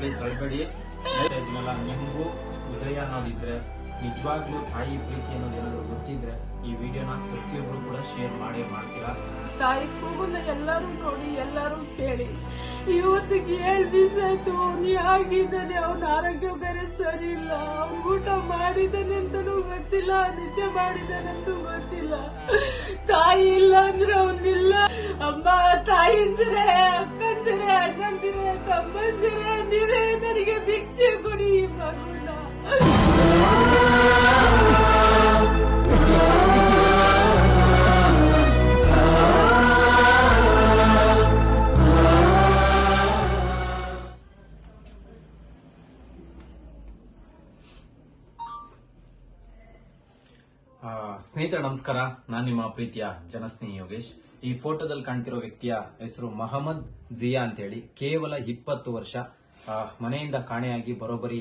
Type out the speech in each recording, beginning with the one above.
Please ಅಳ್ಬೇಡಿ. ಇದನ್ನೆಲ್ಲ ನಿಮಗೂ ಹೃದಯ ಅನ್ನೋದಿದ್ರೆ, ನಿಜವಾಗ್ಲೂ ತಾಯಿ ಪ್ರೀತಿ ಅನ್ನೋದು ಏನಾದ್ರು ಗೊತ್ತಿದ್ರೆ ಈ ವಿಡಿಯೋನ ಪ್ರತಿಯೊಬ್ರು ಕೂಡ ಶೇರ್ ಮಾಡೇ ಮಾಡ್ತೀರಾ. ತಾಯಿ ಕೂಗನ್ನ ಎಲ್ಲರೂ ನೋಡಿ, ಎಲ್ಲರೂ ಕೇಳಿ. ಇವತ್ತಿಗೆ 7 ದಿವಸ ಆಯ್ತು ಅವ್ನು ಆಗಿದ್ದಾನೆ. ಅವನ ಆರೋಗ್ಯ ಬೇರೆ ಸರಿ ಇಲ್ಲ. ಅವ್ನು ಊಟ ಮಾಡಿದ್ದಾನೆ ಅಂತನೂ ಗೊತ್ತಿಲ್ಲ, ನಿದ್ದೆ ಮಾಡಿದ್ದಾನೆ ಅಂತೂ ಗೊತ್ತಿಲ್ಲ. ತಾಯಿ ಇಲ್ಲ ಅಂದ್ರೆ ಅವನಿಲ್ಲ. ಅಮ್ಮ, ತಾಯಿ ಅಂತಾರೆ, ಅಕ್ಕಂತಾರೆ, ಅಣ್ಣಂದಿರೆ, ತಮ್ಮಂದಿರೆ, ನೀವೇ ನನಗೆ ಭಿಕ್ಷೆ ಕೊಡಿ ಈ ಮಗುನ. ಸ್ನೇಹಿತರೆ ನಮಸ್ಕಾರ, ನಾನು ನಿಮ್ಮ ಪ್ರೀತಿಯ ಜನಸ್ನೇಹಿ ಯೋಗೇಶ್. ಈ ಫೋಟೋದಲ್ಲಿ ಕಾಣ್ತಿರೋ ವ್ಯಕ್ತಿಯ ಹೆಸರು ಮೊಹಮ್ಮದ್ ಜಿಯಾ ಅಂತ ಹೇಳಿ. ಕೇವಲ 20 ವರ್ಷ. ಮನೆಯಿಂದ ಕಾಣೆಯಾಗಿ ಬರೋಬ್ಬರಿ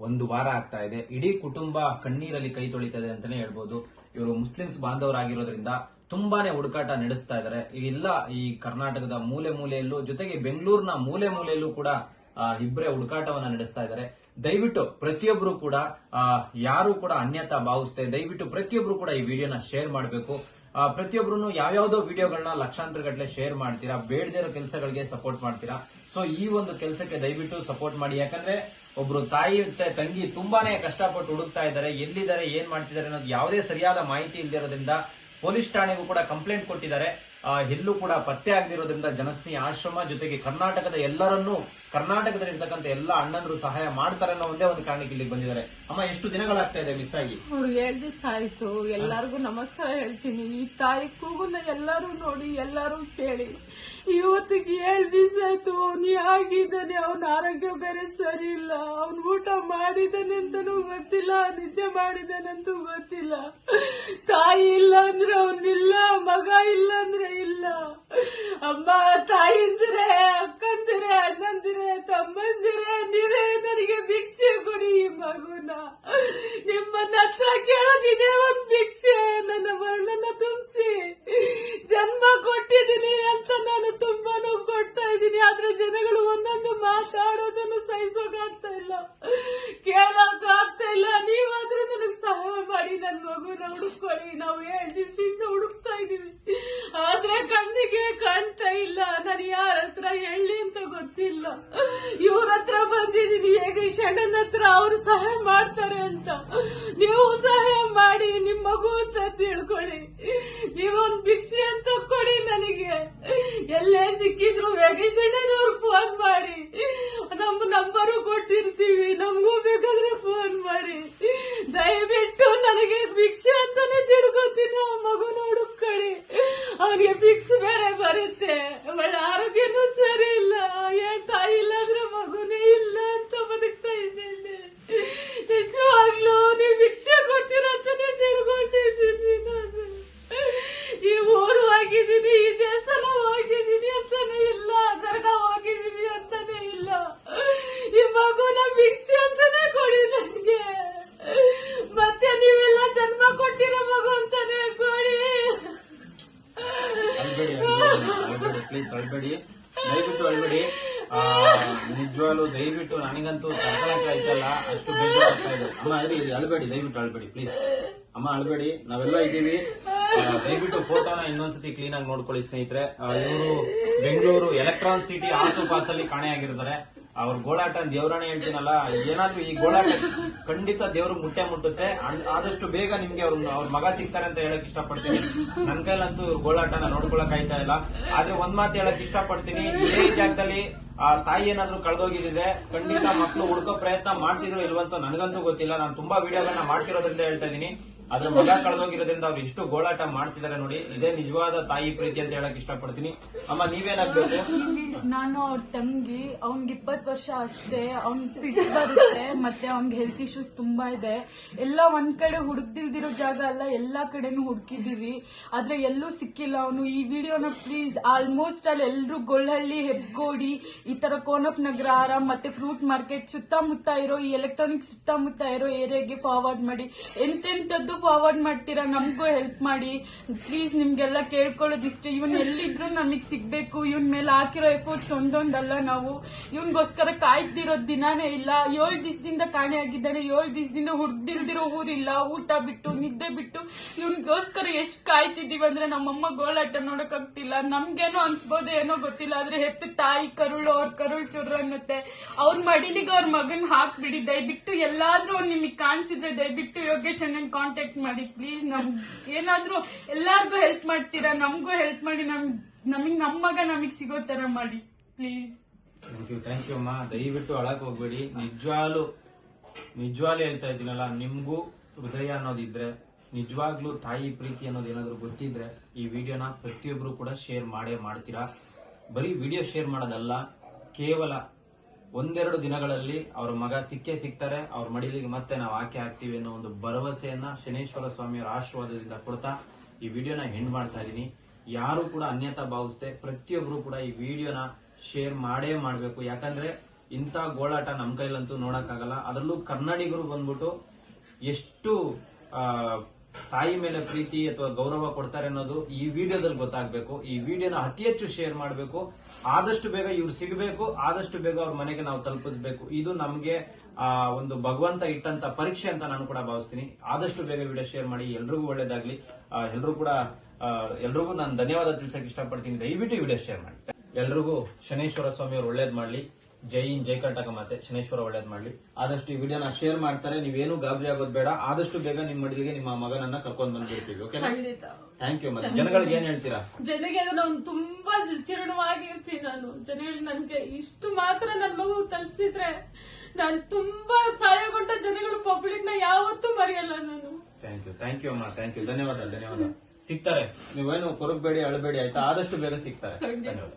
1 ವಾರ ಆಗ್ತಾ ಇದೆ. ಇಡೀ ಕುಟುಂಬ ಕಣ್ಣೀರಲ್ಲಿ ಕೈ ತೊಳಿತಾ ಇದೆ ಅಂತಾನೆ ಹೇಳ್ಬೋದು. ಇವರು ಮುಸ್ಲಿಮ್ಸ್ ಬಾಂಧವರಾಗಿರೋದ್ರಿಂದ ತುಂಬಾನೇ ಹುಡುಕಾಟ ನಡೆಸ್ತಾ ಇದ್ದಾರೆ. ಇಲ್ಲ, ಈ ಕರ್ನಾಟಕದ ಮೂಲೆ ಮೂಲೆಯಲ್ಲೂ, ಜೊತೆಗೆ ಬೆಂಗಳೂರಿನ ಮೂಲೆ ಮೂಲೆಯಲ್ಲೂ ಕೂಡ ಇಬ್ಬರೇ ಹುಡುಕಾಟವನ್ನ ನಡೆಸ್ತಾ ಇದ್ದಾರೆ. ದಯವಿಟ್ಟು ಪ್ರತಿಯೊಬ್ರು ಕೂಡ ಯಾರು ಕೂಡ ಅನ್ಯತಾ ಭಾವಿಸ್ತೆ, ದಯವಿಟ್ಟು ಪ್ರತಿಯೊಬ್ರು ಕೂಡ ಈ ವಿಡಿಯೋನ ಶೇರ್ ಮಾಡಬೇಕು. ಪ್ರತಿಯೊಬ್ರು ಯಾವ್ಯಾವ್ದೋ ವಿಡಿಯೋಗಳನ್ನ ಲಕ್ಷಾಂತರ ಗಟ್ಟಲೆ ಶೇರ್ ಮಾಡ್ತೀರಾ, ಬೇಡದೇ ಇರೋ ಕೆಲಸಗಳಿಗೆ ಸಪೋರ್ಟ್ ಮಾಡ್ತೀರಾ. ಸೊ ಈ ಒಂದು ಕೆಲಸಕ್ಕೆ ದಯವಿಟ್ಟು ಸಪೋರ್ಟ್ ಮಾಡಿ. ಯಾಕಂದ್ರೆ ಒಬ್ರು ತಾಯಿ ಮತ್ತೆ ತಂಗಿ ತುಂಬಾನೇ ಕಷ್ಟಪಟ್ಟು ಹುಡುಕ್ತಾ ಇದ್ದಾರೆ. ಎಲ್ಲಿದ್ದಾರೆ, ಏನ್ ಮಾಡ್ತಿದ್ದಾರೆ ಅನ್ನೋದು ಯಾವುದೇ ಸರಿಯಾದ ಮಾಹಿತಿ ಇಲ್ದಿರೋದ್ರಿಂದ ಪೊಲೀಸ್ ಠಾಣೆಗೂ ಕೂಡ ಕಂಪ್ಲೇಂಟ್ ಕೊಟ್ಟಿದ್ದಾರೆ. ಎಲ್ಲೂ ಕೂಡ ಪತ್ತೆ ಆಗದಿರೋದ್ರಿಂದ ಜನಸ್ನೇಹಿ ಆಶ್ರಮ ಜೊತೆಗೆ ಕರ್ನಾಟಕದ ಎಲ್ಲರನ್ನೂ, ಕರ್ನಾಟಕದಲ್ಲಿರ್ತಕ್ಕಂಥ ಎಲ್ಲ ಅಣ್ಣಂದ್ರು ಸಹಾಯ ಮಾಡ್ತಾರೆ ಅನ್ನೋ ಒಂದೇ ಒಂದು ಕಾರಣಕ್ಕೆ ಇಲ್ಲಿಗೆ ಬಂದಿದ್ದಾರೆ. ಅಮ್ಮ, ಎಷ್ಟು ದಿನಗಳಾಗ್ತಾ ಇದೆ ಮಿಸ್ ಆಗಿ? 7 ದಿವಸ ಆಯ್ತು. ಎಲ್ಲರಿಗೂ ನಮಸ್ಕಾರ ಹೇಳ್ತೀನಿ. ಈ ತಾಯಿ ಕೂಗನ್ನ ಎಲ್ಲರೂ ನೋಡಿ, ಎಲ್ಲರೂ ಕೇಳಿ. ಇವತ್ತಿಗೆ 7 ದಿವಸ ಆಯ್ತು ಅವ್ನು ಆಗಿದ್ದಾನೆ. ಅವನ ಆರೋಗ್ಯ ಬೇರೆ ಸರಿ ಇಲ್ಲ. ಅವ್ನು ಊಟ ಮಾಡಿದ್ದಾನೆ ಅಂತನೂ ಗೊತ್ತಿಲ್ಲ, ನಿದ್ದೆ ಮಾಡಿದ್ದಾನಂತೂ ಗೊತ್ತಿಲ್ಲ. ತಾಯಿ ಇಲ್ಲ ಅಂದ್ರೆ ಅವನಿಲ್ಲ, ಮಗ ಇಲ್ಲ ಅಂದ್ರೆ ಇಲ್ಲ. ಅಮ್ಮ, ತಾಯಿ ಅಂತಾರೆ, ಅಕ್ಕಂತಾರೆ, ಅಣ್ಣಂದಿರೆ, ತಮ್ಮಂದಿರೆ, ನೀವೇ ನನಗೆ ಭಿಕ್ಷೆ ಕೊಡಿ ಈ ಮಗುನ. ನಿಮ್ಮನ್ನ ಹತ್ರ ಕೇಳೋದಿದೆ ಒಂದ್ ಭಿಕ್ಷೆ. ನನ್ನ ಮರಳನ್ನ ತುಂಬಿಸಿ ಜನ್ಮ ಕೊಟ್ಟಿದ್ದೀನಿ ಅಂತ ನಾನು ತುಂಬಾನು ಕೊಡ್ತಾ ಇದ್ದೀನಿ. ಆದ್ರೆ ಜನಗಳು ಒಂದೊಂದು ಮಾತಾಡೋದನ್ನು ಸಹಿಸೋಕಾಗ್ತಾ ಇಲ್ಲ, ಕೇಳೋಕ್ ಆಗ್ತಾ ಇಲ್ಲ. ನೀವಾದ್ರೂ ನನಗ್ ಸಹಾಯ ಮಾಡಿ, ನನ್ ಮಗುನ ಹುಡುಕೊಳ್ಳಿ. ನಾವು 7 ದಿವಸದಿಂದ ಹುಡುಕ್ತಾ ಇದೀವಿ, ಆದ್ರೆ ಕಣ್ಣಿಗೆ ಕಾಣ್ತಾ ಇಲ್ಲ. ನಾನು ಯಾರ ಹತ್ರ ಹೇಳಿ ಅಂತ ಗೊತ್ತಿಲ್ಲ. ಇವ್ರ ಹತ್ರ ಬಂದಿದ್ದೀನಿ, ಯೋಗೇಶ್ ಅಣ್ಣನ ಹತ್ರ. ಅವ್ರು ಸಹಾಯ ಮಾಡ್ತಾರೆ ಅಂತ. ನೀವು ಸಹಾಯ ಮಾಡಿ, ನಿಮ್ ಮಗು ಅಂತ ತಿಳ್ಕೊಳ್ಳಿ. ನೀವೊಂದ್ ಭಿಕ್ಷೆ ಅಂತ ಕೊಡಿ ನನಗೆ. ಎಲ್ಲೇ ಸಿಕ್ಕಿದ್ರು ಯೋಗೇಶ್ ಅಣ್ಣನವ್ರು ಫೋನ್ ಮಾಡಿ, ನಮ್ಮ ನಂಬರು ಕೊಟ್ಟಿರ್ತೀವಿ, ನಮಗೂ ಬೇಕಾದ್ರೆ ಫೋನ್ ಮಾಡಿ. ದಯವಿಟ್ಟು ನನಗೆ ಭಿಕ್ಷೆ ಅಂತಾನೆ ತಿಳ್ಕೊತೀನಿ. ಆ ಮಗುನ ಹುಡುಕೊಳ್ಳಿ. ಅವನಿಗೆ ಭಿಕ್ಷೆ ಬೇರೆ ಬರುತ್ತೆ. ಅವಳ ಆರೋಗ್ಯನೂ ಸರಿ ಇಲ್ಲ. ಏನ್ ತಾಯಿ ಇಲ್ಲ ಅಂದ್ರೆ ಮಗುನೇ ಇಲ್ಲ ಅಂತ ಬದುಕ್ತಾ ಇದ್ದೇನೆ. ನಿಜವಾಗ್ಲೂ ನೀವು ಭಿಕ್ಷೆ ಕೊಡ್ತೀರ ಅಂತಾನೆ ತಿಳ್ಕೊಂಡಿದ್ದೀನಿ. ನಾನು ಈ ಊರು ಹೋಗಿದ್ದೀನಿ, ಈ ದೇಶನ ಹೋಗಿದ್ದೀನಿ ಅಂತಾನೆ ಇಲ್ಲ, ದರ್ಗಾ ಹೋಗಿದ್ದೀನಿ ಅಂತಾನೆ ಇಲ್ಲ. ಈ ಮಗುನ ಭಿಕ್ಷೆ ಅಂತಾನೆ ಕೊಡಿ ನನಗೆ. ಮತ್ತೆ ನೀವೆಲ್ಲ ಜನ್ಮ ಕೊಟ್ಟಿರೋ ಮಗು ಅಂತಾನೆ ಕೊಡಿ. ಪ್ಲೀಸ್ ಅಳ್ಬೇಡಿ, ದಯವಿಟ್ಟು ಅಳ್ಬೇಡಿ. ನಿಜವಾಗ್ಲೂ ದಯವಿಟ್ಟು ನನಗಂತೂ ತಡ್ಕೊಳಕ್ಕೆ ಆಯ್ತಲ್ಲ, ಅಷ್ಟು ಬೇಜಾರಾಗ್ತಾ ಇದೆ. ಅಮ್ಮ ಅಳ್ಬೇಡಿ, ದಯವಿಟ್ಟು ಅಳ್ಬೇಡಿ ಪ್ಲೀಸ್. ಅಮ್ಮ ಅಳ್ಬೇಡಿ, ನಾವೆಲ್ಲ ಇದ್ದೀವಿ. ದಯವಿಟ್ಟು ಫೋಟೋನ ಇನ್ನೊಂದ್ಸತಿ ಕ್ಲೀನ್ ಆಗಿ ನೋಡ್ಕೊಳ್ಳಿ ಸ್ನೇಹಿತರೆ. ಇವರು ಬೆಂಗಳೂರು ಎಲೆಕ್ಟ್ರಾನ್ ಸಿಟಿ ಆಸು ಪಾಸಲ್ಲಿ ಕಾಣೆಯಾಗಿರ್ತಾರೆ. ಅವ್ರ ಗೋಳಾಟ ದೇವರಾಣೆ ಹೇಳ್ತೀನಲ್ಲ, ಏನಾದ್ರೂ ಈ ಗೋಳಾಟ ಖಂಡಿತ ದೇವ್ರಿಗೆ ಮುಟ್ಟುತ್ತೆ. ಆದಷ್ಟು ಬೇಗ ನಿಮ್ಗೆ ಅವ್ರ ಮಗ ಸಿಗ್ತಾರೆ ಅಂತ ಹೇಳಕ್ ಇಷ್ಟಪಡ್ತೀನಿ. ನನ್ ಕೈಲಂತೂ ಇವ್ರ ಗೋಳಾಟನ ನೋಡ್ಕೊಳಕ್ ಆಯ್ತಾ ಇಲ್ಲ. ಆದ್ರೆ ಒಂದ್ ಮಾತು ಹೇಳಕ್ ಇಷ್ಟಪಡ್ತೀನಿ, ಇದೇ ಜಾಗದಲ್ಲಿ ಆ ತಾಯಿ ಏನಾದ್ರೂ ಕಳೆದೋಗಿದ್ರೆ ಖಂಡಿತ ಮಕ್ಕಳು ಹುಡ್ಕೋ ಪ್ರಯತ್ನ ಮಾಡ್ತಿದ್ರು ಇಲ್ವಂತೂ ನನಗಂತೂ ಗೊತ್ತಿಲ್ಲ. ನಾನು ತುಂಬಾ ವಿಡಿಯೋಗಳನ್ನ ಮಾಡ್ತಿರೋದ್ರಿಂದ ಹೇಳ್ತಾ ಇದೀನಿ. ಆದ್ರೆ ಮಗ ಕಳೆದೋಗಿರೋದ್ರಿಂದ ಅವ್ರು ಎಷ್ಟು ಗೋಳಾಟ ಮಾಡ್ತಿದ್ದಾರೆ ನೋಡಿ. ಇದೇ ನಿಜವಾದ ತಾಯಿ ಪ್ರೀತಿ ಅಂತ ಹೇಳಕ್ ಇಷ್ಟಪಡ್ತೀನಿ. ಅಮ್ಮ, ನೀವೇನಾಗ್ಬೇಕು? ನಾನು ಅವ್ರ ತಂಗಿ. ಅವ್ನಿಗೆ 20 ವರ್ಷ ಅಷ್ಟೇ. ಅವ್ನ್ ಫಿಟ್ಸ್ ಬರುತ್ತೆ, ಮತ್ತೆ ಅವ್ನಿಗೆ ಹೆಲ್ತ್ ಇಶ್ಯೂಸ್ ತುಂಬಾ ಇದೆ. ಎಲ್ಲ ಒಂದ್ ಕಡೆ ಹುಡುಕ್ದಿಲ್ದಿರೋ ಜಾಗ ಅಲ್ಲ, ಎಲ್ಲಾ ಕಡೆನೂ ಹುಡುಕಿದೀವಿ, ಆದ್ರೆ ಎಲ್ಲೂ ಸಿಕ್ಕಿಲ್ಲ ಅವನು. ಈ ವಿಡಿಯೋನ ಪ್ಲೀಸ್ ಆಲ್ಮೋಸ್ಟ್ ಅಲ್ಲಿ ಎಲ್ರು ಗೊಳ್ಳಹಳ್ಳಿ, ಹೆಬ್ಗೋಡಿ, ಈ ತರ ಕೋನಪ್ ನಗರ, ಆರಾಮ್ ಮತ್ತೆ ಫ್ರೂಟ್ ಮಾರ್ಕೆಟ್ ಸುತ್ತಮುತ್ತ ಇರೋ, ಈ ಎಲೆಕ್ಟ್ರಾನಿಕ್ ಸುತ್ತಮುತ್ತ ಇರೋ ಏರಿಯಾಗೆ ಫಾರ್ವರ್ಡ್ ಮಾಡಿ. ಎಂತೆಂತದ್ದು ಫಾರ್ವರ್ಡ್ ಮಾಡ್ತೀರಾ, ನಮಗೂ ಹೆಲ್ಪ್ ಮಾಡಿ ಪ್ಲೀಸ್. ನಿಮ್ಗೆಲ್ಲ ಕೇಳ್ಕೊಳ್ಳೋದಿಷ್ಟೇ, ಇವನ್ ಎಲ್ಲಿದ್ರು ನಮಗ್ ಸಿಗ್ಬೇಕು. ಇವನ್ ಮೇಲೆ ಹಾಕಿರೋ ಎಫರ್ಟ್ಸ್ ಒಂದೊಂದಲ್ಲ. ನಾವು ಇವನ್ಗೋಸ್ಕರ ಕಾಯ್ದಿರೋ ದಿನಾನೇ ಇಲ್ಲ. 7 ದಿವಸದಿಂದ ಕಾಣೆ ಆಗಿದ್ದಾನೆ. 7 ದಿವಸದಿಂದ ಹುಡ್ದಿಲ್ದಿರೋ ಊರಿಲ್ಲ, ಊಟ ಬಿಟ್ಟು ನಿದ್ದೆ ಬಿಟ್ಟು ಇವನ್ಗೋಸ್ಕರ ಎಷ್ಟ್ ಕಾಯ್ತಿದೀವಿ ಅಂದ್ರೆ ನಮ್ಮಮ್ಮ ಗೋಳಾಟ ನೋಡಕ್ ಆಗ್ತಿಲ್ಲ. ನಮ್ಗೇನೋ ಅನ್ಸ್ಬೋದೇ ಏನೋ ಗೊತ್ತಿಲ್ಲ, ಆದ್ರೆ ಹೆತ್ತ ತಾಯಿ ಕರುಳು, ಅವ್ರ ಕರುಳು ಚುರ್ರ ಅನ್ನುತ್ತೆ. ಅವ್ರ ಮಡಿಲಿಗೆ ಅವ್ರ ಮಗನ್ ಹಾಕ್ಬಿಡಿ. ದಯವಿಟ್ಟು ಎಲ್ಲಾದ್ರೂ ನಿಮಗ್ ಕಾಣಿಸಿದ್ರೆ ದಯವಿಟ್ಟು ಯೋಗೇಶ್ ಅಣ್ಣನ್ ಕಾಂಟ್ಯಾಕ್ಟ್ ಮಾಡಿ ಪ್ಲೀಸ್. ಏನಾದ್ರೂ ಎಲ್ಲಾರ್ಗು ಹೆಲ್ಪ್ ಮಾಡ್ತೀರಾ, ನಮ್ಗೂ ಹೆಲ್ಪ್ ಮಾಡಿ. ನಮಗ್ ನಮ್ಮ ಮಗ ನಮಗ್ ಸಿಗೋ ತರ ಮಾಡಿ ಪ್ಲೀಸ್. ಥ್ಯಾಂಕ್ ಯು ಅಮ್ಮ. ದಯವಿಟ್ಟು ಅಳಕ್ ಹೋಗ್ಬೇಡಿ. ನಿಜವಾಗ್ಲೂ ಹೇಳ್ತಾ ಇದ್ದೀನಲ್ಲ, ನಿಮ್ಗೂ ಹೃದಯ ಅನ್ನೋದಿದ್ರೆ, ನಿಜವಾಗ್ಲೂ ತಾಯಿ ಪ್ರೀತಿ ಅನ್ನೋದು ಏನಾದ್ರು ಗೊತ್ತಿದ್ರೆ ಈ ವಿಡಿಯೋನ ಪ್ರತಿಯೊಬ್ರು ಕೂಡ ಶೇರ್ ಮಾಡೇ ಮಾಡ್ತೀರಾ. ಬರೀ ವಿಡಿಯೋ ಶೇರ್ ಮಾಡೋದಲ್ಲ, ಕೇವಲ 1-2 ದಿನಗಳಲ್ಲಿ ಅವ್ರ ಮಗ ಸಿಗ್ತಾರೆ. ಅವ್ರ ಮಡಿಲಿಗೆ ಮತ್ತೆ ನಾವು ಹಾಕ್ತೀವಿ ಅನ್ನೋ ಒಂದು ಭರವಸೆಯನ್ನ ಶನೇಶ್ವರ ಸ್ವಾಮಿಯವರ ಆಶೀರ್ವಾದದಿಂದ ಕೊಡ್ತಾ ಈ ವಿಡಿಯೋನ ಎಂಡ್ ಮಾಡ್ತಾ ಇದೀನಿ. ಯಾರು ಕೂಡ ಅನ್ಯತಾ ಭಾವಿಸ್ದೆ ಪ್ರತಿಯೊಬ್ರು ಕೂಡ ಈ ವಿಡಿಯೋನ ಶೇರ್ ಮಾಡೇ ಮಾಡ್ಬೇಕು. ಯಾಕಂದ್ರೆ ಇಂಥ ಗೋಳಾಟ ನಮ್ ಕೈಲಂತೂ ನೋಡಕ್ಕಾಗಲ್ಲ. ಅದರಲ್ಲೂ ಕನ್ನಡಿಗರು ಬಂದ್ಬಿಟ್ಟು ಎಷ್ಟು ತಾಯಿ ಮೇಲೆ ಪ್ರೀತಿ ಅಥವಾ ಗೌರವ ಕೊಡ್ತಾರೆ ಅನ್ನೋದು ಈ ವಿಡಿಯೋದಲ್ಲಿ ಗೊತ್ತಾಗ್ಬೇಕು. ಈ ವಿಡಿಯೋನ ಅತಿ ಹೆಚ್ಚು ಶೇರ್ ಮಾಡಬೇಕು. ಆದಷ್ಟು ಬೇಗ ಇವ್ರು ಸಿಗಬೇಕು, ಆದಷ್ಟು ಬೇಗ ಅವ್ರ ಮನೆಗೆ ನಾವು ತಲುಪಿಸಬೇಕು. ಇದು ನಮ್ಗೆ ಒಂದು ಭಗವಂತ ಇಟ್ಟಂತ ಪರೀಕ್ಷೆ ಅಂತ ನಾನು ಕೂಡ ಭಾವಿಸ್ತೀನಿ. ಆದಷ್ಟು ಬೇಗ ವಿಡಿಯೋ ಶೇರ್ ಮಾಡಿ. ಎಲ್ರಿಗೂ ಒಳ್ಳೇದಾಗ್ಲಿ. ಎಲ್ರಿಗೂ ನಾನು ಧನ್ಯವಾದ ತಿಳಿಸಕ್ ಇಷ್ಟಪಡ್ತೀನಿ. ದಯವಿಟ್ಟು ವಿಡಿಯೋ ಶೇರ್ ಮಾಡಿ. ಎಲ್ರಿಗೂ ಶನೇಶ್ವರ ಸ್ವಾಮಿ ಅವ್ರು ಒಳ್ಳೇದ್ ಮಾಡ್ಲಿ. ಜೈ ಹಿಂದ್, ಜೈ ಕರ್ನಾಟಕ ಮಾತೆ. ಶನೇಶ್ವರ ಒಳ್ಳೇದ್ ಮಾಡ್ಲಿ. ಆದಷ್ಟು ಈ ವಿಡಿಯೋನ ಶೇರ್ ಮಾಡ್ತಾರೆ. ನೀವೇನು ಗಾಬರಿ ಆಗೋದು ಬೇಡ. ಆದಷ್ಟು ಬೇಗ ನಿಮ್ಮ ಮಡಿಲಿಗೆ ನಿಮ್ಮ ಮಗನನ್ನ ಕರ್ಕೊಂಡ್ ಬಂದ್ಬಿಡ್ತೀವಿ. ಓಕೆನಾ? Thank you. ಮತ್ತೆ ಜನಗಳಿಗೆ ಏನ್ ಹೇಳ್ತೀರಾ? ಜನಗೆ ನಾನು ತುಂಬಾ ಚಿರಣವಾಗಿರ್ತೀನಿ. ನಾನು ಜನಗಳಿಗೆ ನನ್ಗೆ ಇಷ್ಟು ಮಾತ್ರ ನನ್ ಮಗು ತಲ್ಸಿದ್ರೆ ನಾನು ತುಂಬಾ ಸಹಾಯಗೊಂಡ ಜನಗಳು ಪಬ್ಲಿಕ್ ನ ಯಾವತ್ತೂ ಮರೆಯಲ್ಲ ನಾನು. ಥ್ಯಾಂಕ್ ಯು ಅಮ್ಮ. Thank you. ಧನ್ಯವಾದ. ಸಿಗ್ತಾರೆ. ನೀವೇನು ಕೊರಗಬೇಡಿ, ಅಳಬೇಡಿ. ಆಯ್ತಾ? ಆದಷ್ಟು ಬೇಗ ಸಿಗ್ತಾರೆ. ಧನ್ಯವಾದ.